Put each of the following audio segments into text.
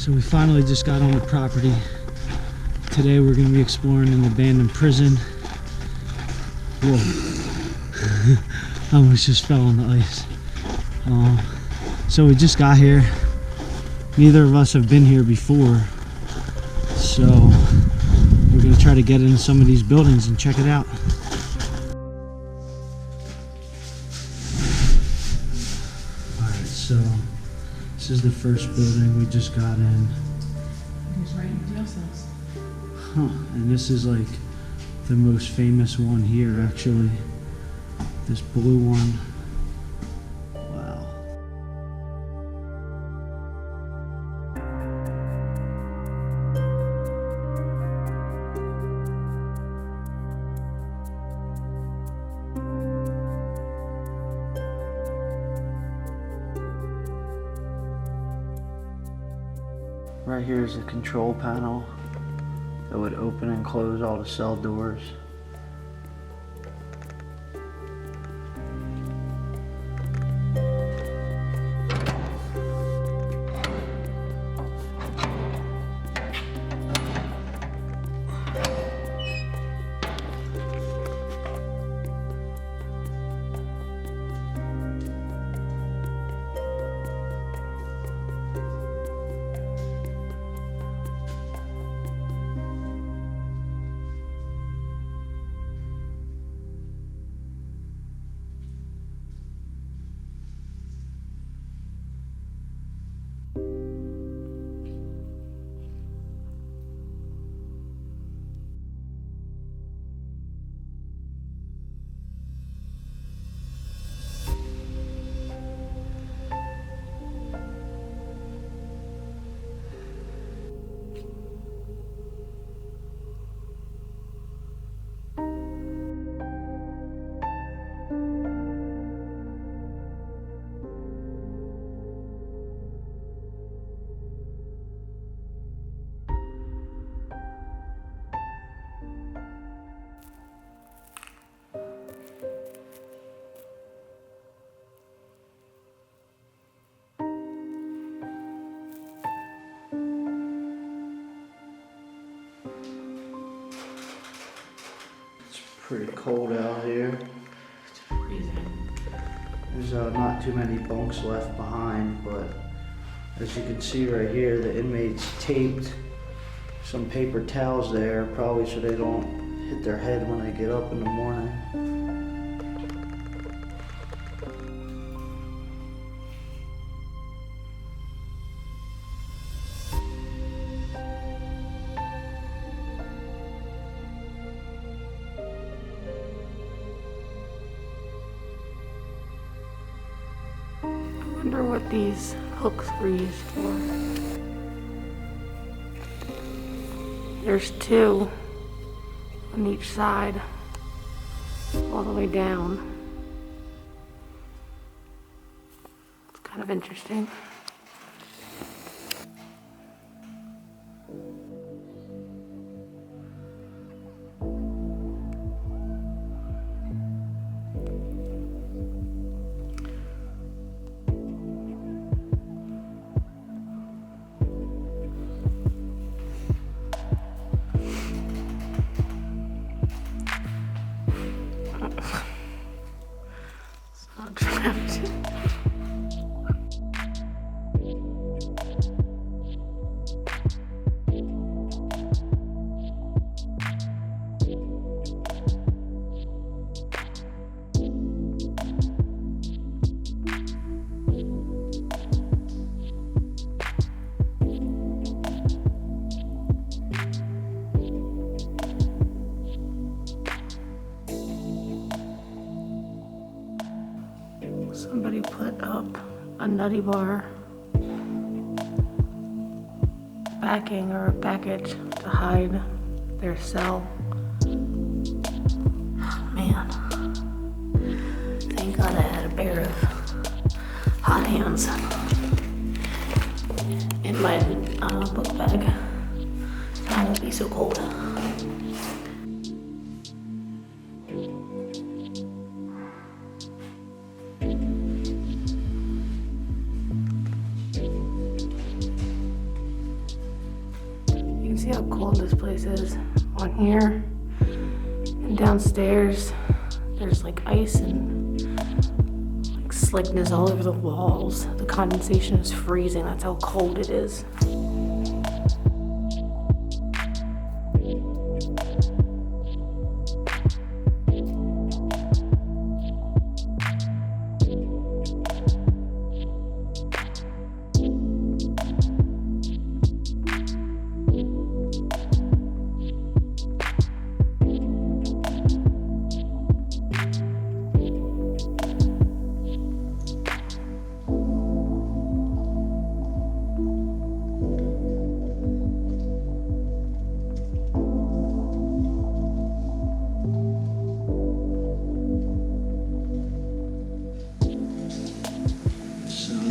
So we finally just got on the property. Today we're going to be exploring an abandoned prison. Whoa. I almost just fell on the ice. So we just got here. Neither of us have been here before. So we're going to try to get into some of these buildings and check it out. Alright, so this is the first building we just got in. He's right in jail cells. Huh, and this is like the most famous one here actually. This blue one. Wow. Right here is the control panel that would open and close all the cell doors. Pretty cold out here. It's freezing. There's not too many bunks left behind, but as you can see right here, the inmates taped some paper towels there, probably so they don't hit their head when they get up in the morning. I wonder what these hooks were used for. There's two on each side, all the way down. It's kind of interesting. It's not trapped. Somebody put up a nutty bar backing or baggage to hide their cell. Oh, man. Thank God I had a pair of hot hands in my book bag. I won't be so cold. how cold this place is. On here and downstairs, there's like ice and like slickness all over the walls. The condensation is freezing. That's how cold it is.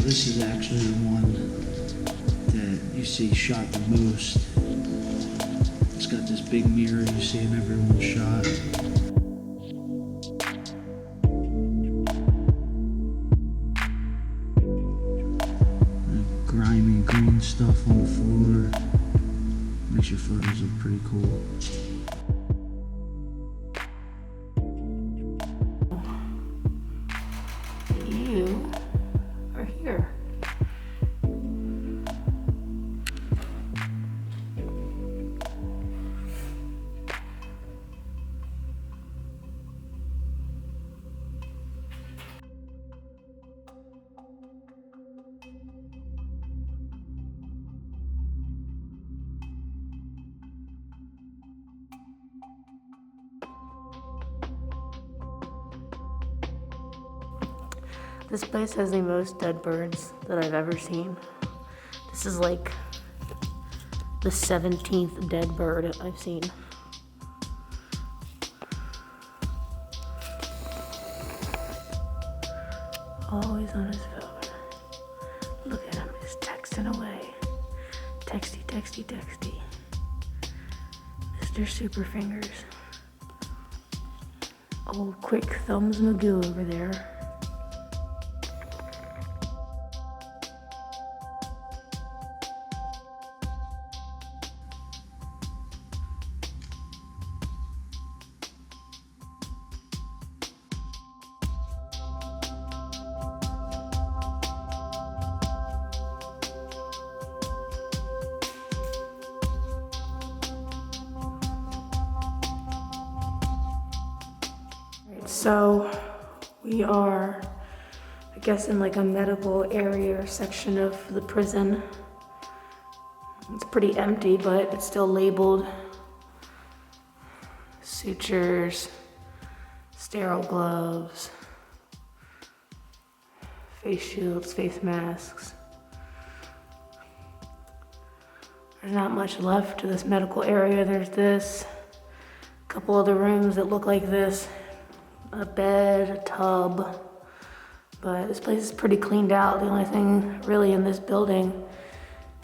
This is actually the one that you see shot the most. It's got this big mirror you see in everyone's shot. Grimy green stuff on the floor. Makes your photos look pretty cool. You are here. This place has the most dead birds that I've ever seen. This is like the 17th dead bird I've seen. Always on his phone. Look at him, just texting away. Texty, texty, texty. Mr. Super Fingers. Old Quick Thumbs Magoo over there. So we are, I guess, in like a medical area or section of the prison. It's pretty empty, but it's still labeled. Sutures, sterile gloves, face shields, face masks. There's not much left to this medical area. There's this, a couple other rooms that look like this. A bed, a tub, but this place is pretty cleaned out. The only thing really in this building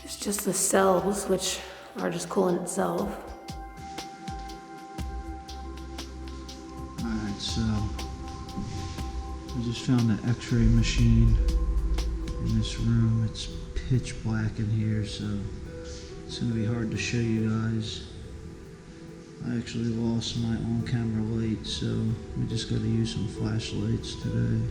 is just the cells, which are just cool in itself. Alright, so we just found an x-ray machine in this room. It's pitch black in here, so it's gonna be hard to show you guys. I actually lost my on-camera light, so we just got to use some flashlights today.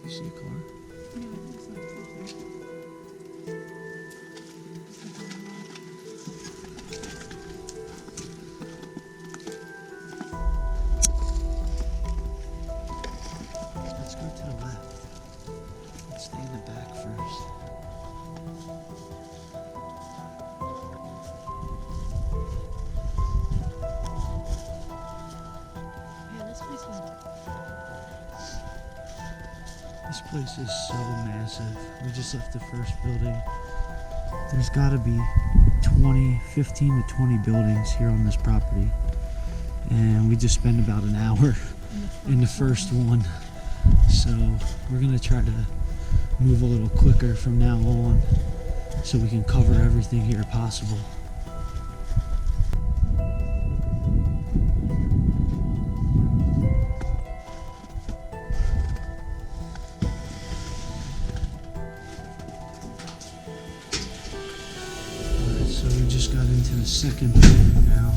You see a car? Yeah, it looks like something. Let's go to the left. Let's stay in the back first. Yeah, this place is. This place is so massive. We just left the first building. There's gotta be 15 to 20 buildings here on this property. And we just spent about an hour in the first one. So we're gonna try to move a little quicker from now on so we can cover everything here possible. Alright, so we just got into the second building now.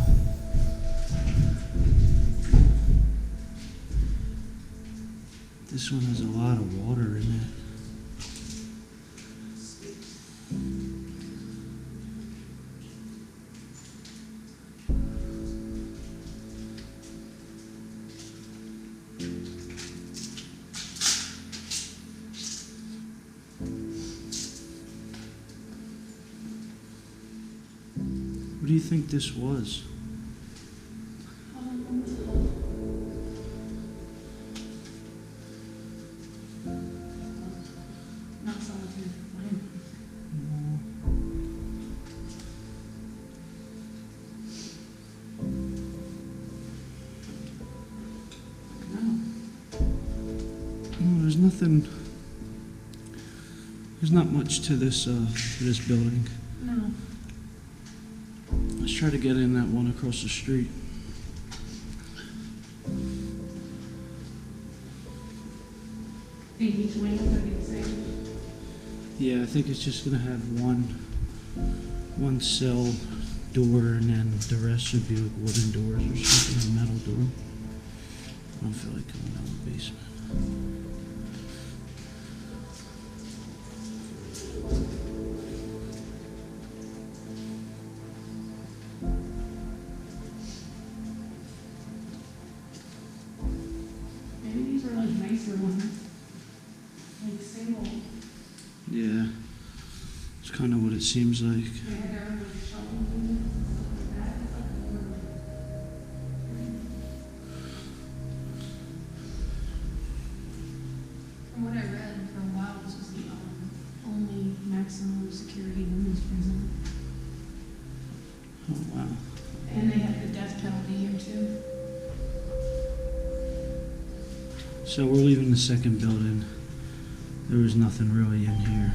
This one has a lot of water in it. What do you think this was? Not solitary confinement. No, there's nothing. There's not much to this building. No. Let's try to get in that one across the street. Think each wing is gonna be the same. Yeah, I think it's just gonna have one cell door, and then the rest should be like wooden doors or something, a metal door. I don't feel like going down the basement. Maybe these are like nicer ones. Like single. Yeah, it's kind of what it seems like. They had their own like shelving units and stuff like that. It's like a little- From what I read, for a while, this was the only maximum security women's prison. Oh wow. And they had the death penalty here too. So we're leaving the second building. There was nothing really in here.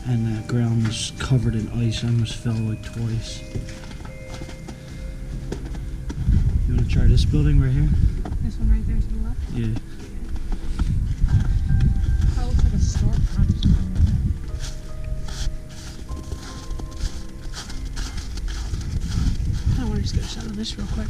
And that ground was covered in ice. I almost fell like twice. You want to try this building right here? This one right there to the left? Yeah. That looks like a storefront or something like that. I want to just get a shot of this real quick.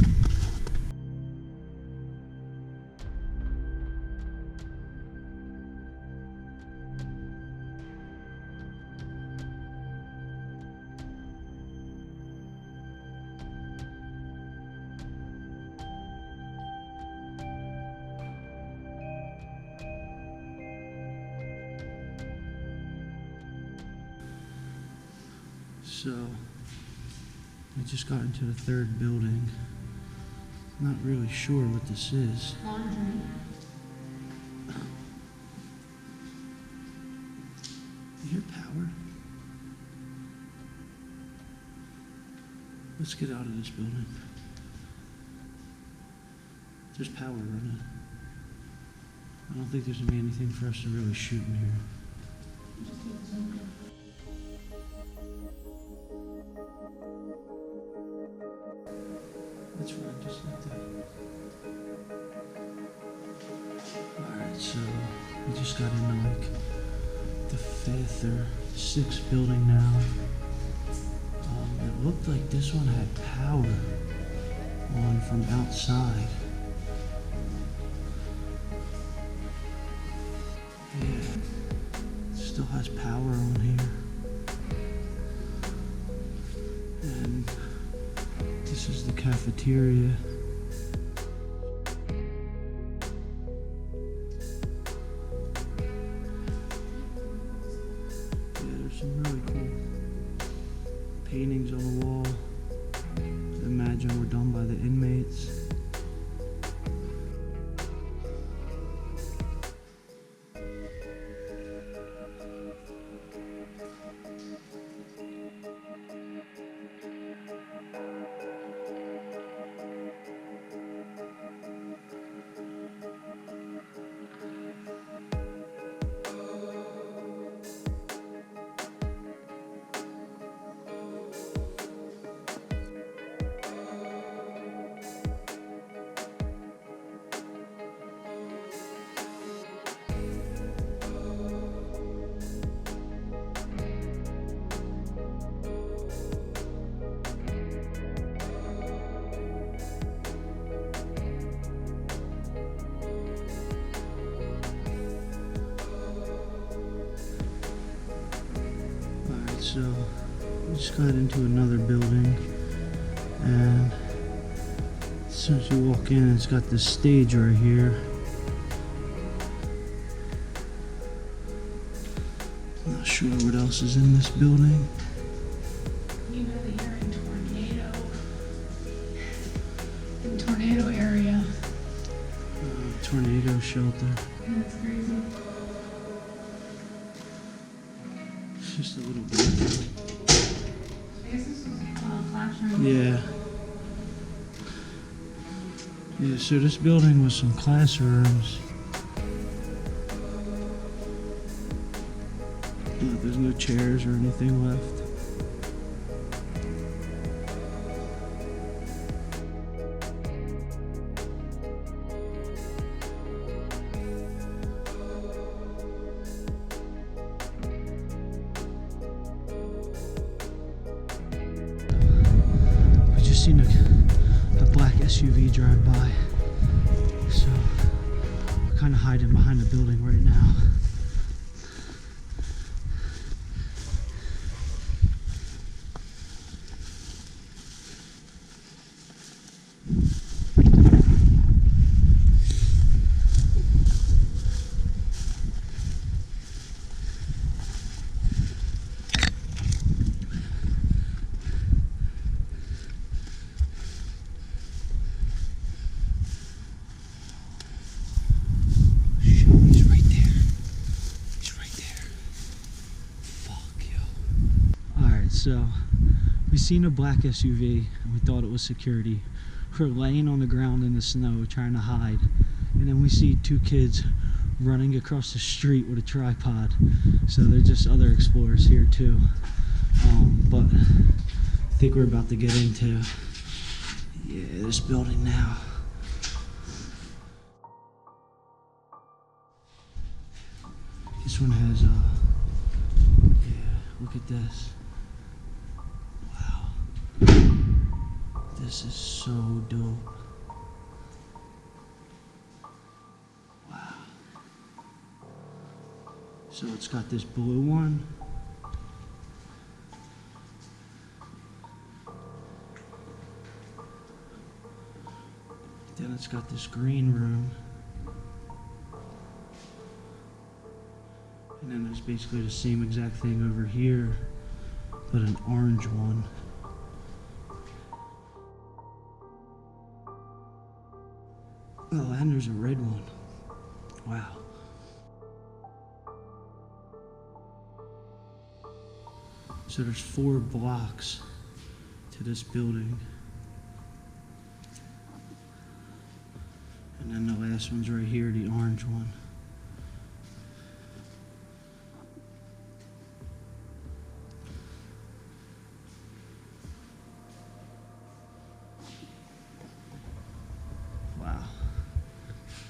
So, we just got into the third building. Not really sure what this is. Laundry. You hear power? Let's get out of this building. There's power running. I don't think there's gonna be anything for us to really shoot in here. That's right, just like that. Alright, so we just got into like the fifth or sixth building now. It looked like this one had power on from outside. Yeah, it still has power on here. And this is the cafeteria. Yeah, there's some really cool paintings on the wall. I imagine were done by the inmates. So we just got into another building, and as soon as you walk in, it's got this stage right here. Not sure what else is in this building. You know that you're in tornado area. Tornado shelter. That's crazy. It's just a little bit. I guess this was a classroom. Yeah. Yeah, so this building was some classrooms. There's no chairs or anything left. We just seen a black SUV drive by. So we're kind of hiding behind the building right now. So we seen a black SUV and we thought it was security. We're laying on the ground in the snow trying to hide, and then we see two kids running across the street with a tripod. So they're just other explorers here too. But I think we're about to get into this building now. This one has look at this. This is so dope. Wow. So it's got this blue one. Then it's got this green room. And then there's basically the same exact thing over here, but an orange one. Oh, and there's a red one. Wow. So there's 4 blocks to this building. And then the last one's right here, the orange one.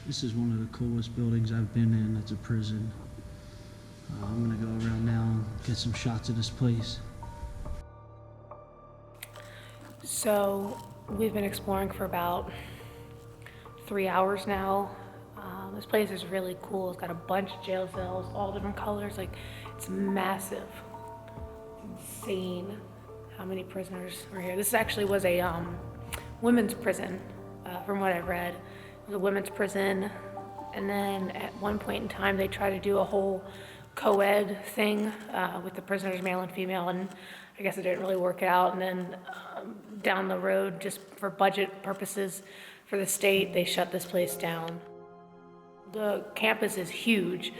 This is one of the coolest buildings I've been in. It's a prison. I'm gonna go around now and get some shots of this place. So we've been exploring for about 3 hours now. This place is really cool. It's got a bunch of jail cells, all different colors. Like, it's massive. It's insane how many prisoners are here. This actually was a women's prison, from what I've read. It was a women's prison, and then at one point in time they tried to do a whole co-ed thing with the prisoners, male and female, and I guess it didn't really work out. And then down the road, just for budget purposes for the state, they shut this place down. The campus is huge.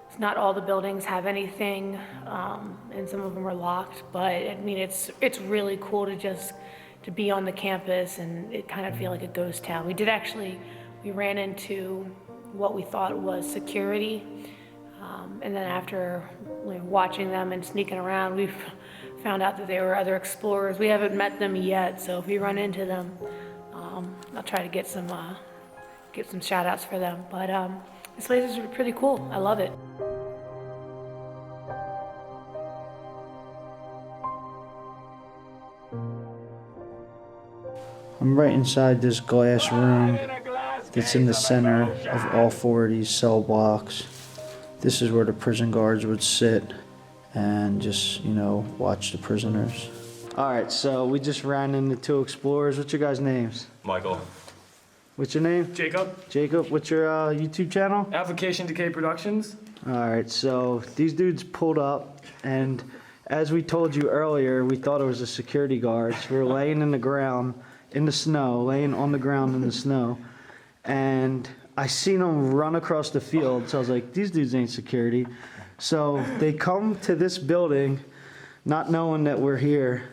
It's not all the buildings have anything, and some of them are locked, but I mean, it's really cool to be on the campus and it kind of feel like a ghost town. We ran into what we thought was security, and then after watching them and sneaking around, we found out that they were other explorers. We haven't met them yet, so if we run into them, I'll try to get some shout outs for them. But this place is pretty cool. I love it. I'm right inside this glass room that's in the center of all 4 of these cell blocks. This is where the prison guards would sit, and just, watch the prisoners. All right, so we just ran into two explorers. What's your guys' names? Michael. What's your name? Jacob. Jacob. What's your YouTube channel? Application Decay Productions. All right, so these dudes pulled up, and as we told you earlier, we thought it was a security guard. So we were laying in the ground, in the snow, laying on the ground in the snow, and I seen them run across the field. So I was like, these dudes ain't security. So they come to this building, not knowing that we're here,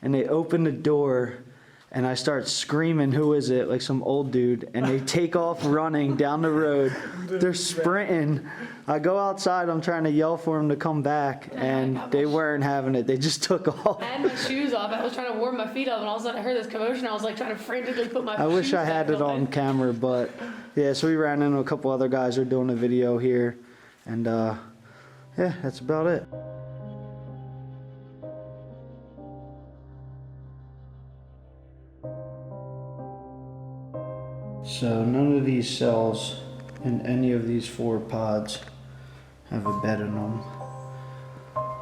and they open the door, and I start screaming, who is it? Like some old dude. And they take off running down the road. They're sprinting. I go outside, I'm trying to yell for them to come back, and they weren't having it. They just took off. I had my shoes off. I was trying to warm my feet up, and all of a sudden I heard this commotion. I was like trying to frantically put my I shoes wish I had back it on camera, but yeah, so we ran into a couple other guys who are doing a video here, and yeah, that's about it. So none of these cells in any of these 4 pods have a bed in them.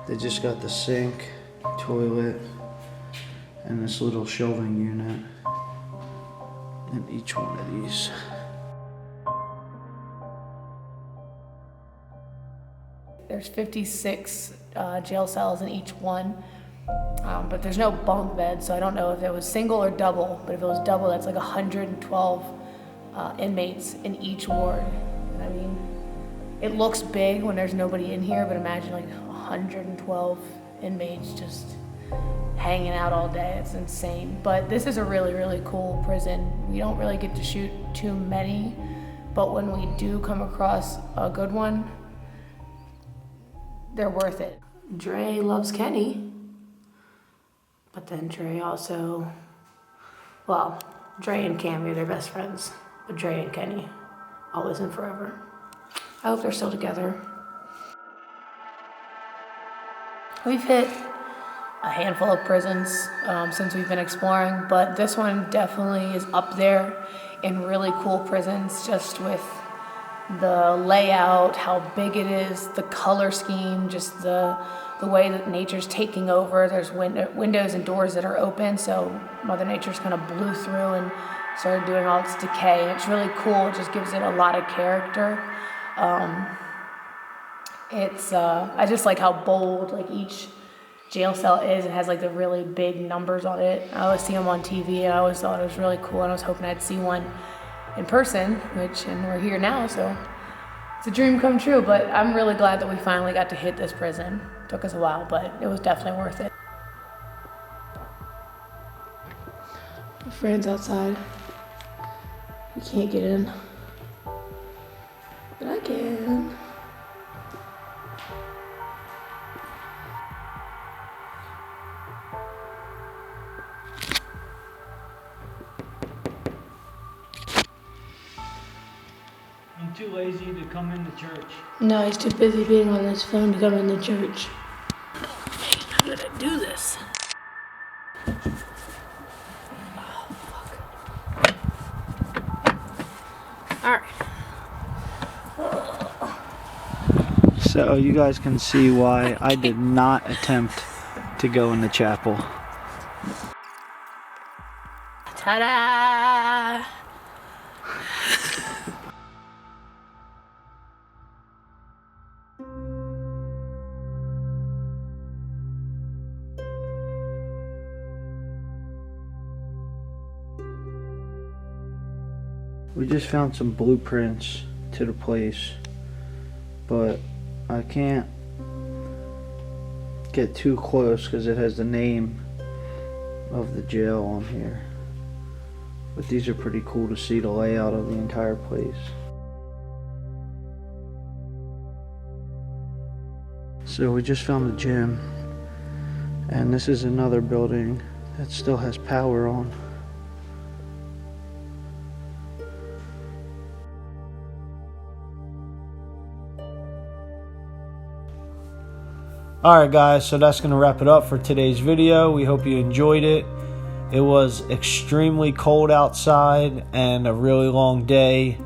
They just got the sink, toilet, and this little shelving unit in each one of these. There's 56 jail cells in each one, but there's no bunk bed, so I don't know if it was single or double, but if it was double, that's like 112 inmates in each ward. And I mean, it looks big when there's nobody in here, but imagine like 112 inmates just hanging out all day. It's insane. But this is a really, really cool prison. We don't really get to shoot too many, but when we do come across a good one, they're worth it. Dre loves Kenny, but then Dre also, well, Dre and Cammy are their best friends, but Dre and Kenny, always and forever. I hope they're still together. We've hit a handful of prisons since we've been exploring, but this one definitely is up there in really cool prisons, just with the layout, how big it is, the color scheme, just the way that nature's taking over. There's windows and doors that are open, so Mother Nature's kind of blew through and started doing all its decay. And it's really cool. It just gives it a lot of character. I just like how bold like each jail cell is. It has like the really big numbers on it. I always see them on TV, and I always thought it was really cool, and I was hoping I'd see one in person, and we're here now, so it's a dream come true. But I'm really glad that we finally got to hit this prison. It took us a while, but it was definitely worth it. My friend's outside. You can't get in, but I can. I'm too lazy to come into church. No, he's too busy being on his phone to come into church. Hey, how did I do this? Oh, fuck. Alright. So you guys can see why I did not attempt to go in the chapel. Ta-da! We just found some blueprints to the place, but I can't get too close because it has the name of the jail on here. But these are pretty cool to see the layout of the entire place. So we just found the gym, and this is another building that still has power on. Alright guys, so that's going to wrap it up for today's video. We hope you enjoyed it. It was extremely cold outside and a really long day,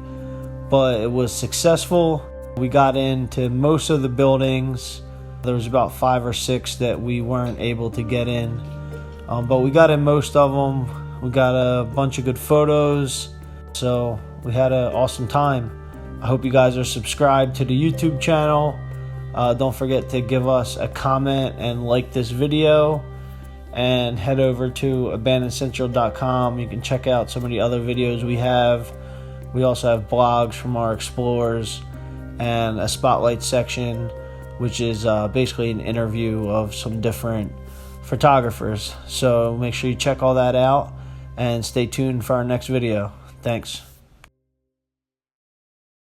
but it was successful. We got into most of the buildings There was about 5 or 6 that we weren't able to get in, but we got in most of them. We got a bunch of good photos, so we had an awesome time. I hope you guys are subscribed to the YouTube channel. Don't forget to give us a comment and like this video, and head over to abandonedcentral.com. You can check out some of the other videos we have. We also have blogs from our explorers and a spotlight section, which is basically an interview of some different photographers. So make sure you check all that out and stay tuned for our next video. Thanks.